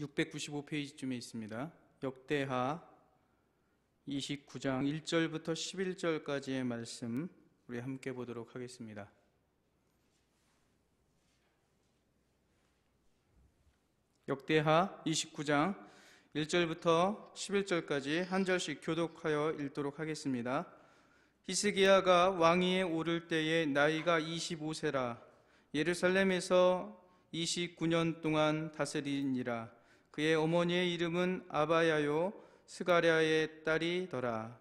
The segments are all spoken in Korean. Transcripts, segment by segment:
695페이지쯤에 있습니다. 역대하 29장 1절부터 11절까지의 말씀 우리 함께 보도록 하겠습니다. 역대하 29장 1절부터 11절까지 한 절씩 교독하여 읽도록 하겠습니다. 히스기야가 왕위에 오를 때에 나이가 25세라 예루살렘에서 29년 동안 다스리니라. 그의 어머니의 이름은 아바야요 스가랴의 딸이더라.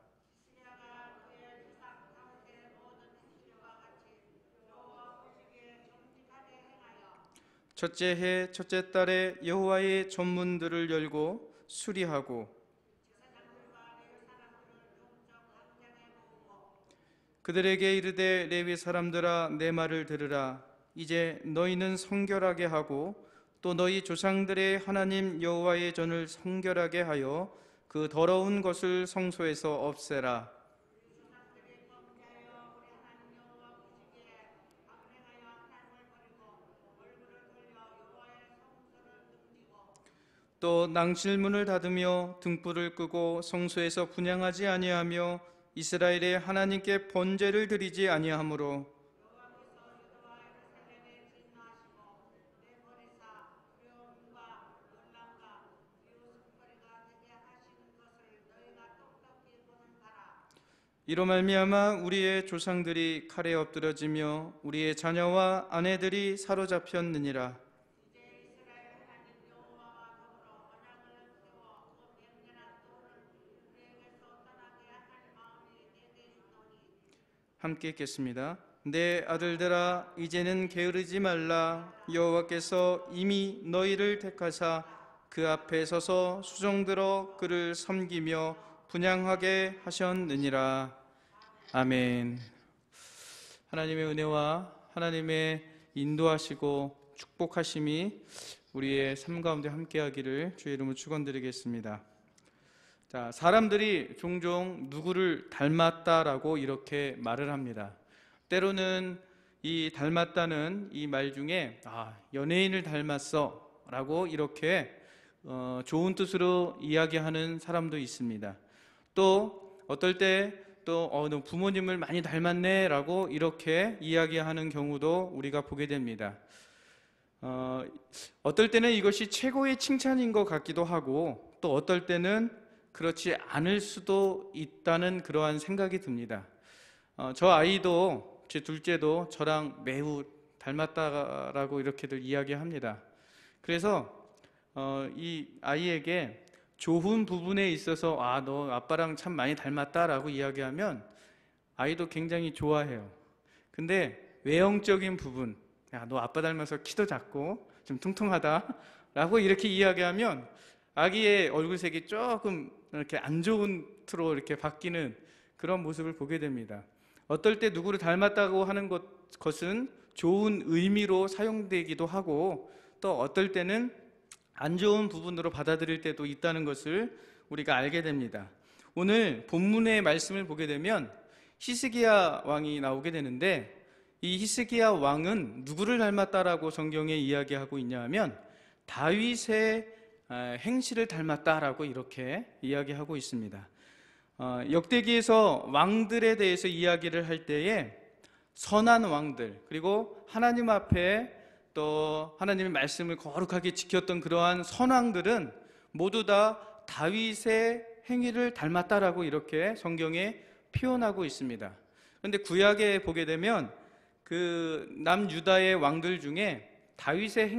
첫째 해 첫째 달에 여호와의 전문들을 열고 수리하고 그들에게 이르되 레위 사람들아 내 말을 들으라. 이제 너희는 성결하게 하고 또 너희 조상들의 하나님 여호와의 전을 성결하게 하여 그 더러운 것을 성소에서 없애라. 또 낭실문을 닫으며 등불을 끄고 성소에서 분향하지 아니하며 이스라엘의 하나님께 번제를 드리지 아니하므로 이로 말미암아 우리의 조상들이 칼에 엎드러지며 우리의 자녀와 아내들이 사로잡혔느니라. 함께 읽겠습니다. 내 아들들아 이제는 게으르지 말라. 여호와께서 이미 너희를 택하사 그 앞에 서서 수종들어 그를 섬기며 분향하게 하셨느니라. 아멘. 하나님의 은혜와 하나님의 인도하시고 축복하심이 우리의 삶 가운데 함께하기를 주의 이름으로 축원드리겠습니다. 자, 사람들이 종종 누구를 닮았다라고 이렇게 말을 합니다. 때로는 이 닮았다는 이 말 중에 연예인을 닮았어 라고 이렇게 좋은 뜻으로 이야기하는 사람도 있습니다. 또 어떨 때 또 너 부모님을 많이 닮았네 라고 이렇게 이야기하는 경우도 우리가 보게 됩니다. 어떨 때는 이것이 최고의 칭찬인 것 같기도 하고 또 어떨 때는 그렇지 않을 수도 있다는 그러한 생각이 듭니다. 저 아이도 제 둘째도 저랑 매우 닮았다라고 이렇게들 이야기합니다. 그래서 이 아이에게 좋은 부분에 있어서 너 아빠랑 참 많이 닮았다라고 이야기하면 아이도 굉장히 좋아해요. 근데 외형적인 부분, 너 아빠 닮아서 키도 작고 좀 퉁퉁하다라고 이렇게 이야기하면 아기의 얼굴색이 조금 이렇게 안 좋은 트로 이렇게 바뀌는 그런 모습을 보게 됩니다. 어떨 때 누구를 닮았다고 하는 것은 좋은 의미로 사용되기도 하고 또 어떨 때는 안 좋은 부분으로 받아들일 때도 있다는 것을 우리가 알게 됩니다. 오늘 본문의 말씀을 보게 되면 히스기야 왕이 나오게 되는데 이 히스기야 왕은 누구를 닮았다라고 성경에 이야기하고 있냐 하면 다윗의 행실을 닮았다라고 이렇게 이야기하고 있습니다. 역대기에서 왕들에 대해서 이야기를 할 때에 선한 왕들 그리고 하나님 앞에 또 하나님의 말씀을 거룩하게 지켰던 그러한 선왕들은 모두 다 다윗의 행위를 닮았다라고 이렇게 성경에 표현하고 있습니다. 그런데 구약에 보게 되면 그 남유다의 왕들 중에 다윗의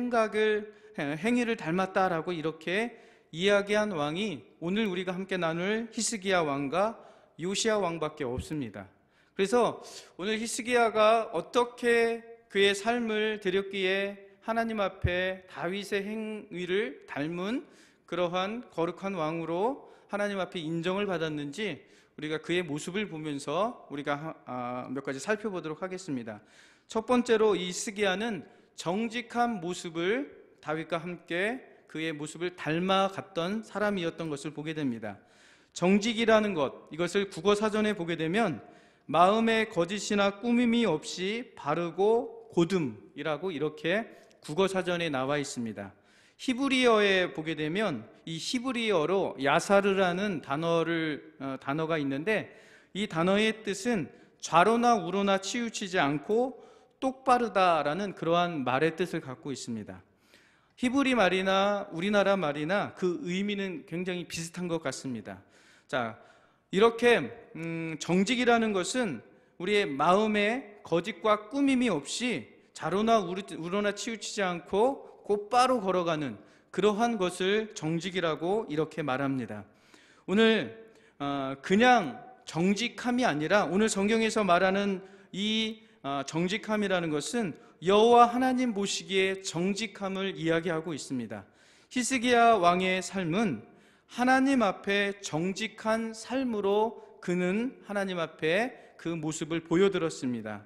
행위를 닮았다라고 이렇게 이야기한 왕이 오늘 우리가 함께 나눌 히스기야 왕과 요시야 왕밖에 없습니다. 그래서 오늘 히스기야가 어떻게 그의 삶을 드렸기에 하나님 앞에 다윗의 행위를 닮은 그러한 거룩한 왕으로 하나님 앞에 인정을 받았는지 우리가 그의 모습을 보면서 우리가 몇 가지 살펴보도록 하겠습니다. 첫 번째로 이 히스기야는 정직한 모습을 다윗과 함께 그의 모습을 닮아갔던 사람이었던 것을 보게 됩니다. 정직이라는 것, 이것을 국어사전에 보게 되면 마음에 거짓이나 꾸밈이 없이 바르고 고듬이라고 이렇게 국어사전에 나와 있습니다. 히브리어에 보게 되면 이 히브리어로 야사르라는 단어가 있는데, 이 단어의 뜻은 좌로나 우로나 치우치지 않고 똑바르다라는 그러한 말의 뜻을 갖고 있습니다. 히브리 말이나 우리나라 말이나 그 의미는 굉장히 비슷한 것 같습니다. 자, 이렇게 정직이라는 것은 우리의 마음에 거짓과 꾸밈이 없이 좌로나 우로나 치우치지 않고 곧바로 걸어가는 그러한 것을 정직이라고 이렇게 말합니다. 오늘 그냥 정직함이 아니라 오늘 성경에서 말하는 이 정직함이라는 것은 여호와 하나님 보시기에 정직함을 이야기하고 있습니다. 히스기야 왕의 삶은 하나님 앞에 정직한 삶으로 그는 하나님 앞에 그 모습을 보여들었습니다.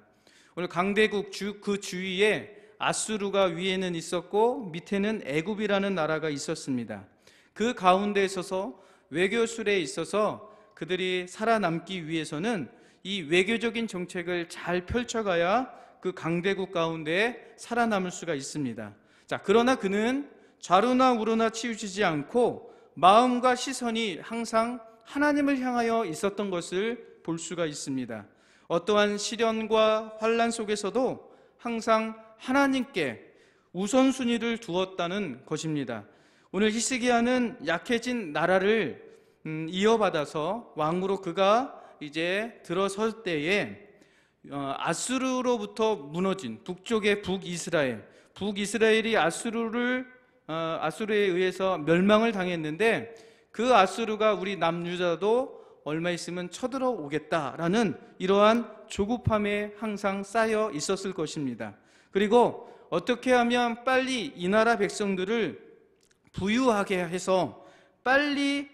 오늘 강대국 그 주위에 아수르가 위에는 있었고 밑에는 애굽이라는 나라가 있었습니다. 그 가운데 있어서 외교술에 있어서 그들이 살아남기 위해서는 이 외교적인 정책을 잘 펼쳐가야 그 강대국 가운데 살아남을 수가 있습니다. 자, 그러나 그는 좌로나 우로나 치우치지 않고 마음과 시선이 항상 하나님을 향하여 있었던 것을 볼 수가 있습니다. 어떠한 시련과 환난 속에서도 항상 하나님께 우선순위를 두었다는 것입니다. 오늘 히스기야는 약해진 나라를 이어받아서 왕으로 그가 이제 들어설 때에 아수르로부터 무너진 북쪽의 북이스라엘이 아수르에 의해서 멸망을 당했는데, 그 아수르가 우리 남유다도 얼마 있으면 쳐들어오겠다라는 이러한 조급함에 항상 쌓여 있었을 것입니다. 그리고 어떻게 하면 빨리 이 나라 백성들을 부유하게 해서 빨리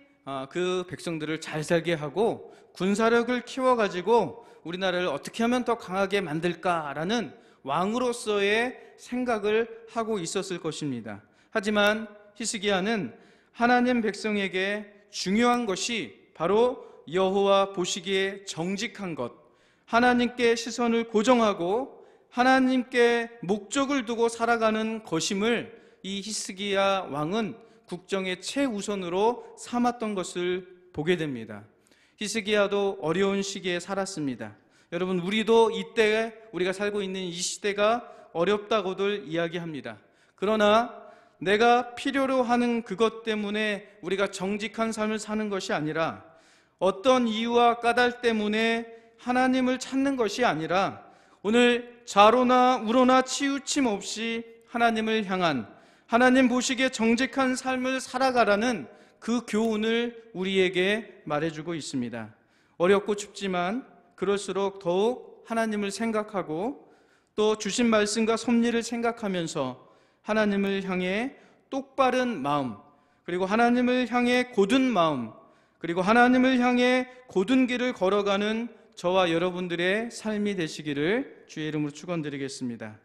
그 백성들을 잘 살게 하고 군사력을 키워가지고 우리나라를 어떻게 하면 더 강하게 만들까라는 왕으로서의 생각을 하고 있었을 것입니다. 하지만 히스기야는 하나님 백성에게 중요한 것이 바로 여호와 보시기에 정직한 것, 하나님께 시선을 고정하고 하나님께 목적을 두고 살아가는 것임을 이 히스기야 왕은 국정의 최우선으로 삼았던 것을 보게 됩니다. 히스기야도 어려운 시기에 살았습니다. 여러분, 우리도 이때 우리가 살고 있는 이 시대가 어렵다고들 이야기합니다. 그러나 내가 필요로 하는 그것 때문에 우리가 정직한 삶을 사는 것이 아니라, 어떤 이유와 까닭 때문에 하나님을 찾는 것이 아니라 오늘 좌로나 우로나 치우침 없이 하나님을 향한, 하나님 보시기에 정직한 삶을 살아가라는 그 교훈을 우리에게 말해주고 있습니다. 어렵고 춥지만 그럴수록 더욱 하나님을 생각하고 또 주신 말씀과 섭리를 생각하면서 하나님을 향해 똑바른 마음, 그리고 하나님을 향해 곧은 마음, 그리고 하나님을 향해 곧은 길을 걸어가는 저와 여러분들의 삶이 되시기를 주의 이름으로 축원드리겠습니다.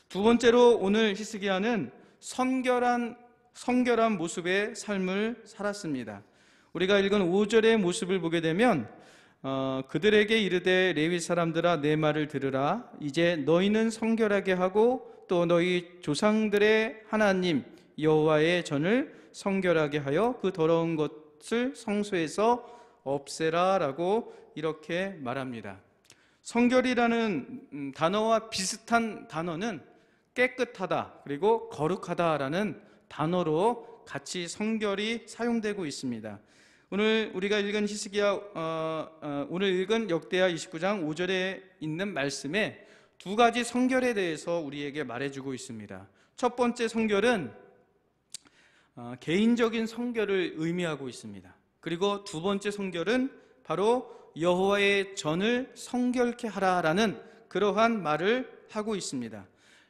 두 번째로 오늘 히스기야는 성결한 모습의 삶을 살았습니다. 우리가 읽은 5절의 모습을 보게 되면 그들에게 이르되 레위 사람들아 내 말을 들으라. 이제 너희는 성결하게 하고 또 너희 조상들의 하나님 여호와의 전을 성결하게 하여 그 더러운 것을 성소에서 없애라 라고 이렇게 말합니다. 성결이라는 단어와 비슷한 단어는 깨끗하다 그리고 거룩하다라는 단어로 같이 성결이 사용되고 있습니다. 오늘 우리가 읽은 오늘 읽은 역대하 29장 5절에 있는 말씀에 두 가지 성결에 대해서 우리에게 말해주고 있습니다. 첫 번째 성결은 개인적인 성결을 의미하고 있습니다. 그리고 두 번째 성결은 바로 여호와의 전을 성결케 하라라는 그러한 말을 하고 있습니다.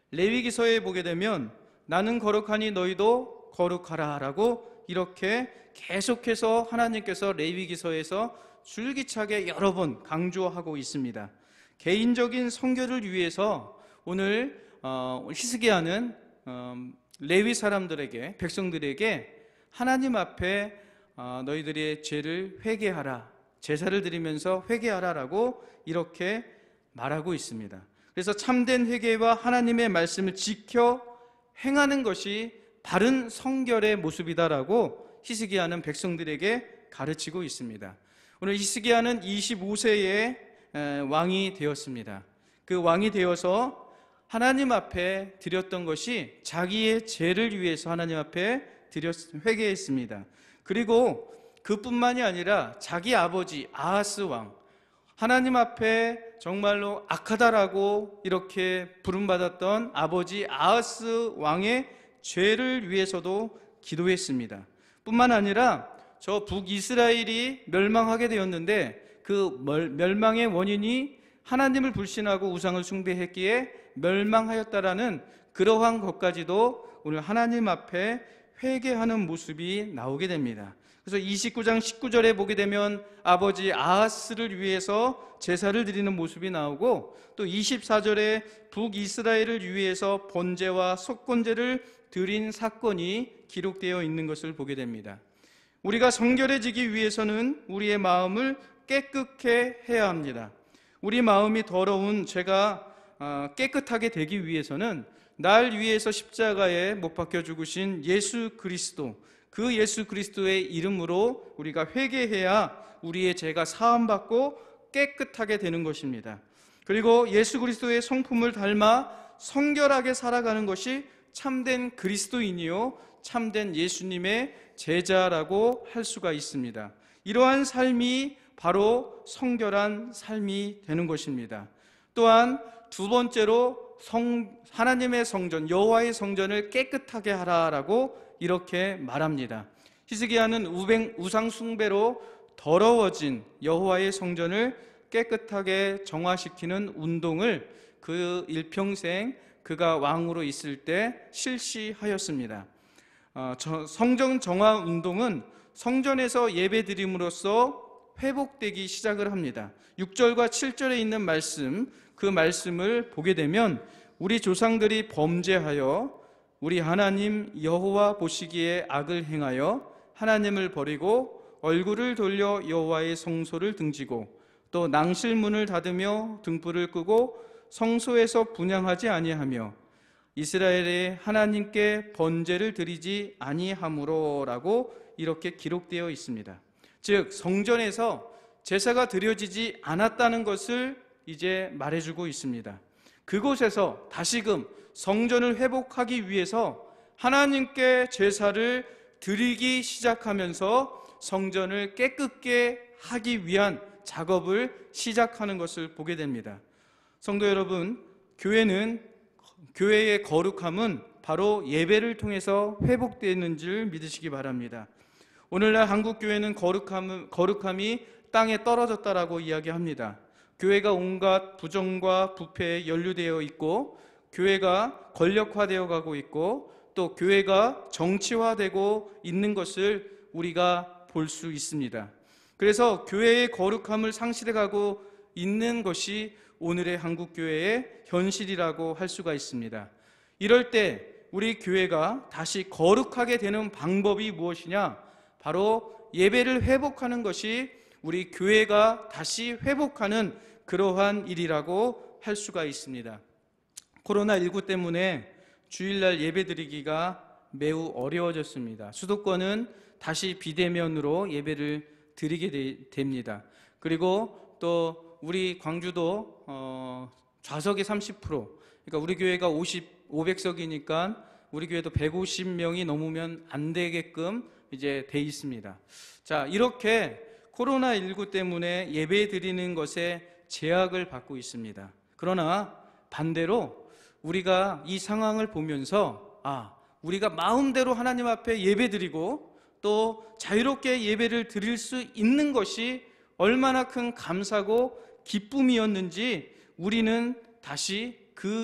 레위기서에 보게 되면 나는 거룩하니 너희도 거룩하라 라고 이렇게 계속해서 하나님께서 레위기서에서 줄기차게 여러 번 강조하고 있습니다. 개인적인 성결을 위해서 오늘 히스기야는 레위 사람들에게, 백성들에게 하나님 앞에 너희들의 죄를 회개하라, 제사를 드리면서 회개하라 라고 이렇게 말하고 있습니다. 그래서 참된 회개와 하나님의 말씀을 지켜 행하는 것이 바른 성결의 모습이다라고 히스기야는 백성들에게 가르치고 있습니다. 오늘 히스기야는 25세의 왕이 되었습니다. 그 왕이 되어서 하나님 앞에 드렸던 것이 자기의 죄를 위해서 하나님 앞에 회개했습니다. 그리고 그뿐만이 아니라 자기 아버지 아하스 왕, 하나님 앞에 정말로 악하다라고 이렇게 부름받았던 아버지 아하스 왕의 죄를 위해서도 기도했습니다. 뿐만 아니라 저 북이스라엘이 멸망하게 되었는데 그 멸망의 원인이 하나님을 불신하고 우상을 숭배했기에 멸망하였다라는 그러한 것까지도 오늘 하나님 앞에 회개하는 모습이 나오게 됩니다. 그래서 29장 19절에 보게 되면 아버지 아하스를 위해서 제사를 드리는 모습이 나오고, 또 24절에 북이스라엘을 위해서 번제와 속건제를 드린 사건이 기록되어 있는 것을 보게 됩니다. 우리가 성결해지기 위해서는 우리의 마음을 깨끗게 해야 합니다. 우리 마음이 더러운 죄가 깨끗하게 되기 위해서는 날 위해서 십자가에 못 박혀 죽으신 예수 그리스도, 그 예수 그리스도의 이름으로 우리가 회개해야 우리의 죄가 사함받고 깨끗하게 되는 것입니다. 그리고 예수 그리스도의 성품을 닮아 성결하게 살아가는 것이 참된 그리스도인이요 참된 예수님의 제자라고 할 수가 있습니다. 이러한 삶이 바로 성결한 삶이 되는 것입니다. 또한 두 번째로 하나님의 성전, 여호와의 성전을 깨끗하게 하라라고 이렇게 말합니다. 히스기야는 우상 숭배로 더러워진 여호와의 성전을 깨끗하게 정화시키는 운동을 그 일평생 그가 왕으로 있을 때 실시하였습니다. 성전 정화 운동은 성전에서 예배드림으로써 회복되기 시작을 합니다. 6절과 7절에 있는 말씀, 그 말씀을 보게 되면 우리 조상들이 범죄하여 우리 하나님 여호와 보시기에 악을 행하여 하나님을 버리고 얼굴을 돌려 여호와의 성소를 등지고 또 낭실문을 닫으며 등불을 끄고 성소에서 분향하지 아니하며 이스라엘의 하나님께 번제를 드리지 아니하므로라고 이렇게 기록되어 있습니다. 즉 성전에서 제사가 드려지지 않았다는 것을 이제 말해주고 있습니다. 그곳에서 다시금 성전을 회복하기 위해서 하나님께 제사를 드리기 시작하면서 성전을 깨끗게 하기 위한 작업을 시작하는 것을 보게 됩니다. 성도 여러분, 교회의 거룩함은 바로 예배를 통해서 회복되는 줄 믿으시기 바랍니다. 오늘날 한국교회는 거룩함이 땅에 떨어졌다라고 이야기합니다. 교회가 온갖 부정과 부패에 연루되어 있고, 교회가 권력화되어 가고 있고, 또 교회가 정치화되고 있는 것을 우리가 볼 수 있습니다. 그래서 교회의 거룩함을 상실해가고 있는 것이 오늘의 한국교회의 현실이라고 할 수가 있습니다. 이럴 때 우리 교회가 다시 거룩하게 되는 방법이 무엇이냐? 바로 예배를 회복하는 것이 우리 교회가 다시 회복하는 그러한 일이라고 할 수가 있습니다. 코로나19 때문에 주일날 예배드리기가 매우 어려워졌습니다. 수도권은 다시 비대면으로 예배를 드리게 됩니다. 그리고 또 우리 광주도 좌석이 30%, 그러니까 우리 교회가 500석이니까 우리 교회도 150명이 넘으면 안 되게끔 이제 돼 있습니다. 자, 이렇게 코로나19 때문에 예배 드리는 것에 제약을 받고 있습니다. 그러나 반대로 우리가 이 상황을 보면서 우리가 마음대로 하나님 앞에 예배 드리고 또 자유롭게 예배를 드릴 수 있는 것이 얼마나 큰 감사고 기쁨이었는지 우리는 다시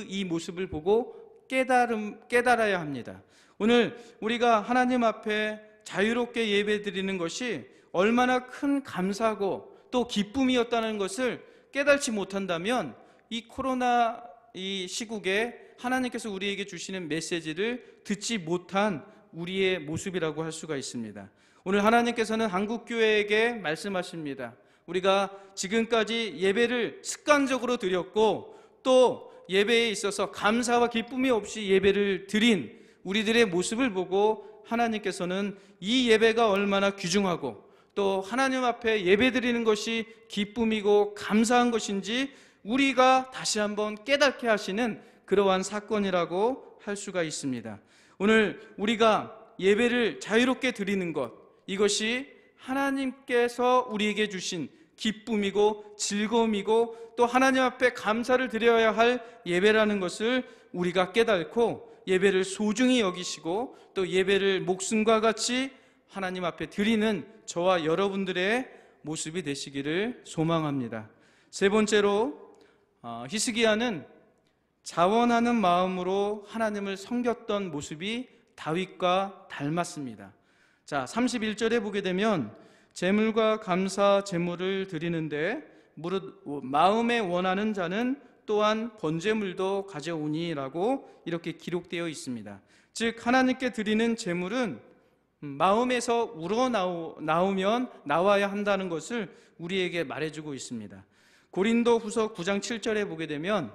이 모습을 보고 깨달아야 합니다. 오늘 우리가 하나님 앞에 자유롭게 예배 드리는 것이 얼마나 큰 감사고 또 기쁨이었다는 것을 깨달지 못한다면 이 코로나 이 시국에 하나님께서 우리에게 주시는 메시지를 듣지 못한 우리의 모습이라고 할 수가 있습니다. 오늘 하나님께서는 한국교회에게 말씀하십니다. 우리가 지금까지 예배를 습관적으로 드렸고 또 예배에 있어서 감사와 기쁨이 없이 예배를 드린 우리들의 모습을 보고 하나님께서는 이 예배가 얼마나 귀중하고 또 하나님 앞에 예배드리는 것이 기쁨이고 감사한 것인지 우리가 다시 한번 깨닫게 하시는 그러한 사건이라고 할 수가 있습니다. 오늘 우리가 예배를 자유롭게 드리는 것, 이것이 하나님께서 우리에게 주신 기쁨이고 즐거움이고 또 하나님 앞에 감사를 드려야 할 예배라는 것을 우리가 깨닫고 예배를 소중히 여기시고 또 예배를 목숨과 같이 하나님 앞에 드리는 저와 여러분들의 모습이 되시기를 소망합니다. 세 번째로 히스기야는 자원하는 마음으로 하나님을 섬겼던 모습이 다윗과 닮았습니다. 자, 31절에 보게 되면 제물과 감사 제물을 드리는데 무릇 마음에 원하는 자는 또한 번제물도 가져오니라고 이렇게 기록되어 있습니다. 즉 하나님께 드리는 제물은 마음에서 우러나오면 나와야 한다는 것을 우리에게 말해주고 있습니다. 고린도 후서 9장 7절에 보게 되면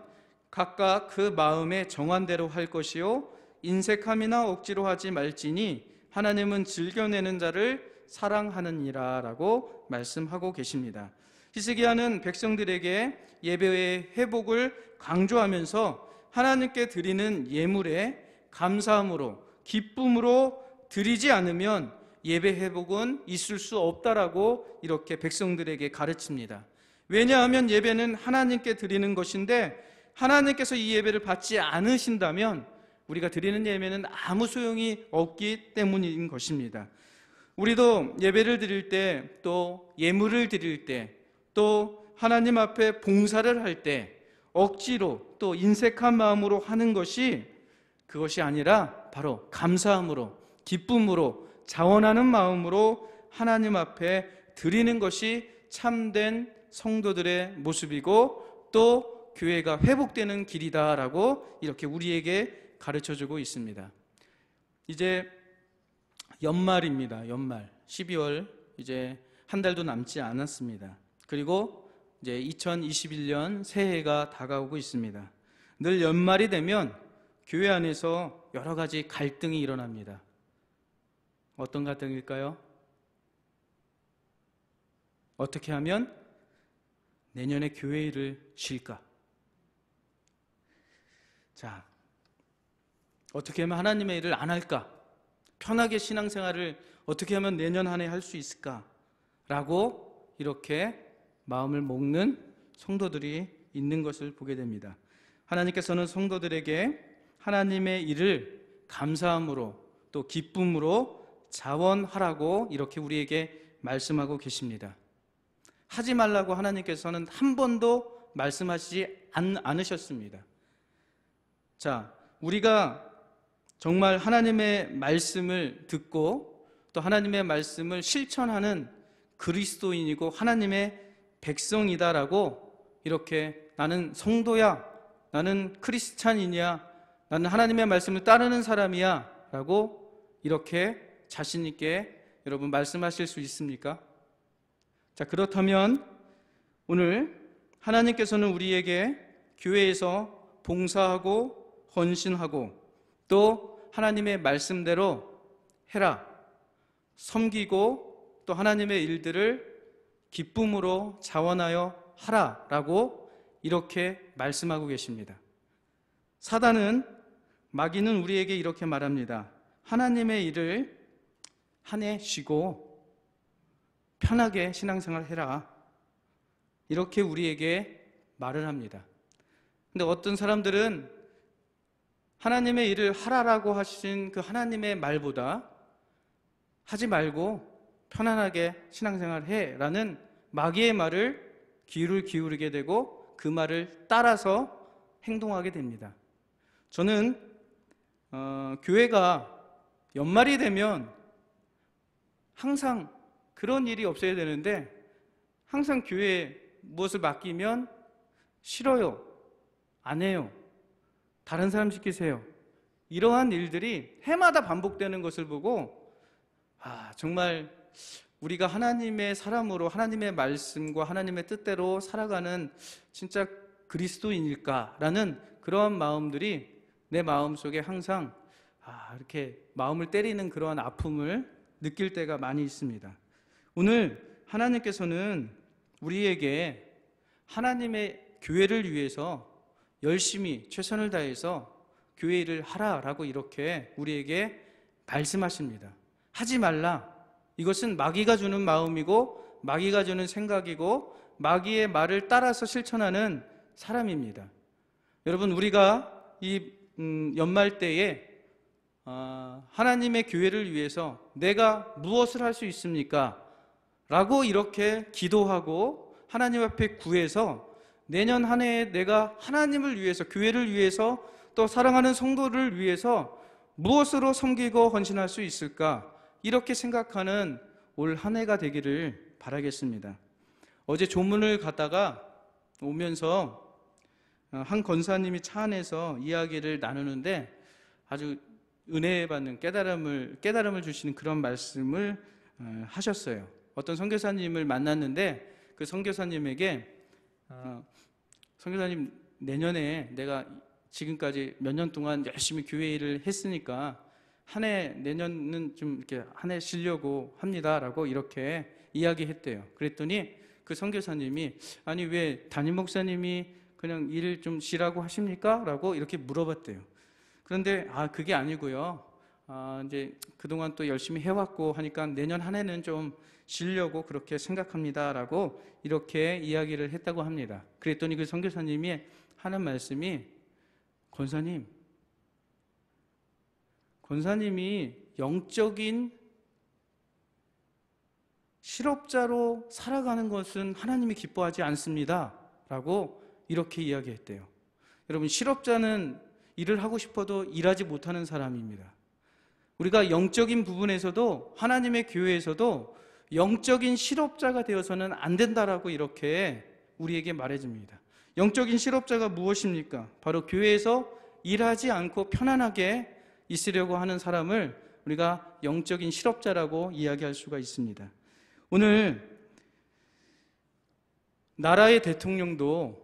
각각 그 마음에 정한 대로 할 것이요 인색함이나 억지로 하지 말지니 하나님은 즐겨내는 자를 사랑하느니라 라고 말씀하고 계십니다. 히스기야는 백성들에게 예배의 회복을 강조하면서 하나님께 드리는 예물에 감사함으로 기쁨으로 드리지 않으면 예배 회복은 있을 수 없다라고 이렇게 백성들에게 가르칩니다. 왜냐하면 예배는 하나님께 드리는 것인데 하나님께서 이 예배를 받지 않으신다면 우리가 드리는 예배는 아무 소용이 없기 때문인 것입니다. 우리도 예배를 드릴 때 또 예물을 드릴 때 또 하나님 앞에 봉사를 할 때 억지로 또 인색한 마음으로 하는 것이 그것이 아니라 바로 감사함으로 기쁨으로 자원하는 마음으로 하나님 앞에 드리는 것이 참된 성도들의 모습이고 또 교회가 회복되는 길이다라고 이렇게 우리에게 가르쳐주고 있습니다. 이제 연말입니다. 연말 12월 이제 한 달도 남지 않았습니다. 그리고 이제 2021년 새해가 다가오고 있습니다. 늘 연말이 되면 교회 안에서 여러 가지 갈등이 일어납니다. 어떤 갈등일까요? 어떻게 하면 내년에 교회 일을 쉴까? 자, 어떻게 하면 하나님의 일을 안 할까? 편하게 신앙생활을 어떻게 하면 내년 한 해 할 수 있을까? 라고 이렇게 마음을 먹는 성도들이 있는 것을 보게 됩니다. 하나님께서는 성도들에게 하나님의 일을 감사함으로 또 기쁨으로 자원하라고 이렇게 우리에게 말씀하고 계십니다. 하지 말라고 하나님께서는 한 번도 말씀하시지 않으셨습니다. 자, 우리가 정말 하나님의 말씀을 듣고 또 하나님의 말씀을 실천하는 그리스도인이고 하나님의 백성이다라고 이렇게 나는 성도야, 나는 크리스찬이냐, 나는 하나님의 말씀을 따르는 사람이야 라고 이렇게 자신 있게 여러분 말씀하실 수 있습니까? 자, 그렇다면 오늘 하나님께서는 우리에게 교회에서 봉사하고 헌신하고 또 하나님의 말씀대로 해라, 섬기고 또 하나님의 일들을 기쁨으로 자원하여 하라라고 이렇게 말씀하고 계십니다. 사단은, 마귀는 우리에게 이렇게 말합니다. 하나님의 일을 한 해 쉬고 편하게 신앙생활 해라, 이렇게 우리에게 말을 합니다. 근데 어떤 사람들은 하나님의 일을 하라라고 하신 그 하나님의 말보다 하지 말고 편안하게 신앙생활 해라는 마귀의 말을 귀를 기울이게 되고 그 말을 따라서 행동하게 됩니다. 저는 교회가 연말이 되면 항상 그런 일이 없어야 되는데 항상 교회에 무엇을 맡기면 싫어요, 안 해요, 다른 사람 시키세요, 이러한 일들이 해마다 반복되는 것을 보고 정말 우리가 하나님의 사람으로 하나님의 말씀과 하나님의 뜻대로 살아가는 진짜 그리스도인일까라는 그런 마음들이 내 마음속에 항상 이렇게 마음을 때리는 그러한 아픔을 느낄 때가 많이 있습니다. 오늘 하나님께서는 우리에게 하나님의 교회를 위해서 열심히 최선을 다해서 교회 일을 하라라고 이렇게 우리에게 말씀하십니다. 하지 말라. 이것은 마귀가 주는 마음이고 마귀가 주는 생각이고 마귀의 말을 따라서 실천하는 사람입니다. 여러분, 우리가 이 연말 때에 하나님의 교회를 위해서 내가 무엇을 할 수 있습니까? 라고 이렇게 기도하고 하나님 앞에 구해서 내년 한 해에 내가 하나님을 위해서, 교회를 위해서, 또 사랑하는 성도를 위해서 무엇으로 섬기고 헌신할 수 있을까? 이렇게 생각하는 올 한 해가 되기를 바라겠습니다. 어제 조문을 가다가 오면서 한 권사님이 차 안에서 이야기를 나누는데 아주 은혜 받는 깨달음을 주시는 그런 말씀을 하셨어요. 어떤 선교사님을 만났는데 그 선교사님에게 선교사님, 내년에 내가 지금까지 몇 년 동안 열심히 교회 일을 했으니까 내년은 좀 이렇게 한 해 쉬려고 합니다라고 이렇게 이야기했대요. 그랬더니 그 선교사님이 아니 왜 담임 목사님이 그냥 일을 좀 쉬라고 하십니까? 라고 이렇게 물어봤대요. 그런데 그게 아니고요. 이제 그동안 또 열심히 해왔고 하니까 내년 한 해는 좀 쉬려고 그렇게 생각합니다라고 이렇게 이야기를 했다고 합니다. 그랬더니 그 선교사님이 하는 말씀이 권사님이 영적인 실업자로 살아가는 것은 하나님이 기뻐하지 않습니다 라고 이렇게 이야기했대요. 여러분, 실업자는 일을 하고 싶어도 일하지 못하는 사람입니다. 우리가 영적인 부분에서도 하나님의 교회에서도 영적인 실업자가 되어서는 안 된다라고 이렇게 우리에게 말해줍니다. 영적인 실업자가 무엇입니까? 바로 교회에서 일하지 않고 편안하게 있으려고 하는 사람을 우리가 영적인 실업자라고 이야기할 수가 있습니다. 오늘 나라의 대통령이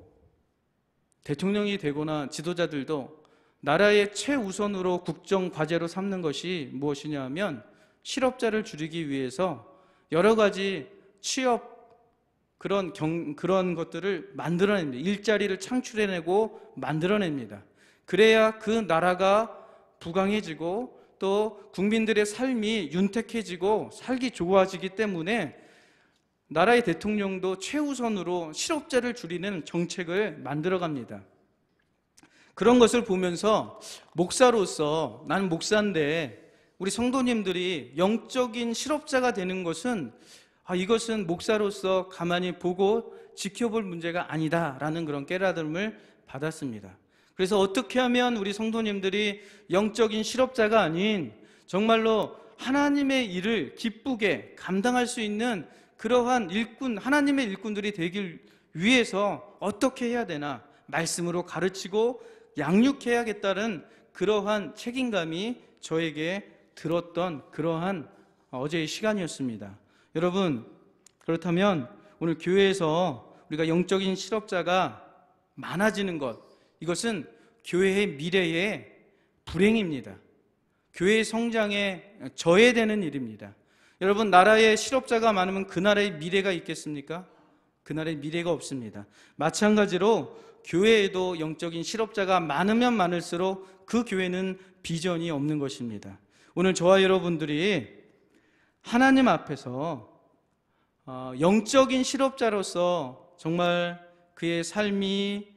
되거나 지도자들도 나라의 최우선으로 국정 과제로 삼는 것이 무엇이냐 하면 실업자를 줄이기 위해서 여러 가지 취업 그런 것들을 만들어냅니다. 일자리를 창출해내고 만들어냅니다. 그래야 그 나라가 부강해지고 또 국민들의 삶이 윤택해지고 살기 좋아지기 때문에 나라의 대통령도 최우선으로 실업자를 줄이는 정책을 만들어갑니다. 그런 것을 보면서 목사로서, 나는 목사인데 우리 성도님들이 영적인 실업자가 되는 것은 이것은 목사로서 가만히 보고 지켜볼 문제가 아니다라는 그런 깨달음을 받았습니다. 그래서 어떻게 하면 우리 성도님들이 영적인 실업자가 아닌 정말로 하나님의 일을 기쁘게 감당할 수 있는 그러한 하나님의 일꾼들이 되길 위해서 어떻게 해야 되나, 말씀으로 가르치고 양육해야겠다는 그러한 책임감이 저에게 들었던 그러한 어제의 시간이었습니다. 여러분, 그렇다면 오늘 교회에서 우리가 영적인 실업자가 많아지는 것, 이것은 교회의 미래의 불행입니다. 교회의 성장에 저해되는 일입니다. 여러분, 나라에 실업자가 많으면 그 나라의 미래가 있겠습니까? 그 나라의 미래가 없습니다. 마찬가지로 교회에도 영적인 실업자가 많으면 많을수록 그 교회는 비전이 없는 것입니다. 오늘 저와 여러분들이 하나님 앞에서 영적인 실업자로서 정말 그의 삶이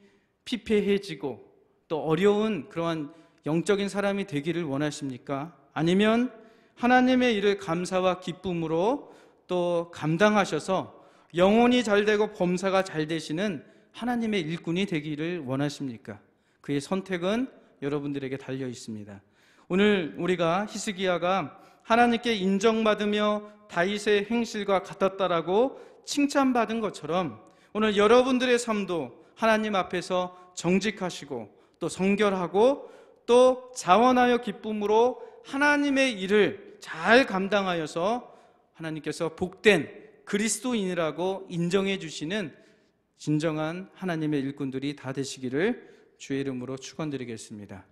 피폐해지고 또 어려운 그러한 영적인 사람이 되기를 원하십니까? 아니면 하나님의 일을 감사와 기쁨으로 또 감당하셔서 영혼이 잘되고 범사가 잘 되시는 하나님의 일꾼이 되기를 원하십니까? 그의 선택은 여러분들에게 달려 있습니다. 오늘 우리가 히스기야가 하나님께 인정받으며 다윗의 행실과 같았다라고 칭찬받은 것처럼 오늘 여러분들의 삶도 하나님 앞에서 정직하시고 또 성결하고 또 자원하여 기쁨으로 하나님의 일을 잘 감당하여서 하나님께서 복된 그리스도인이라고 인정해 주시는 진정한 하나님의 일꾼들이 다 되시기를 주의 이름으로 축원드리겠습니다.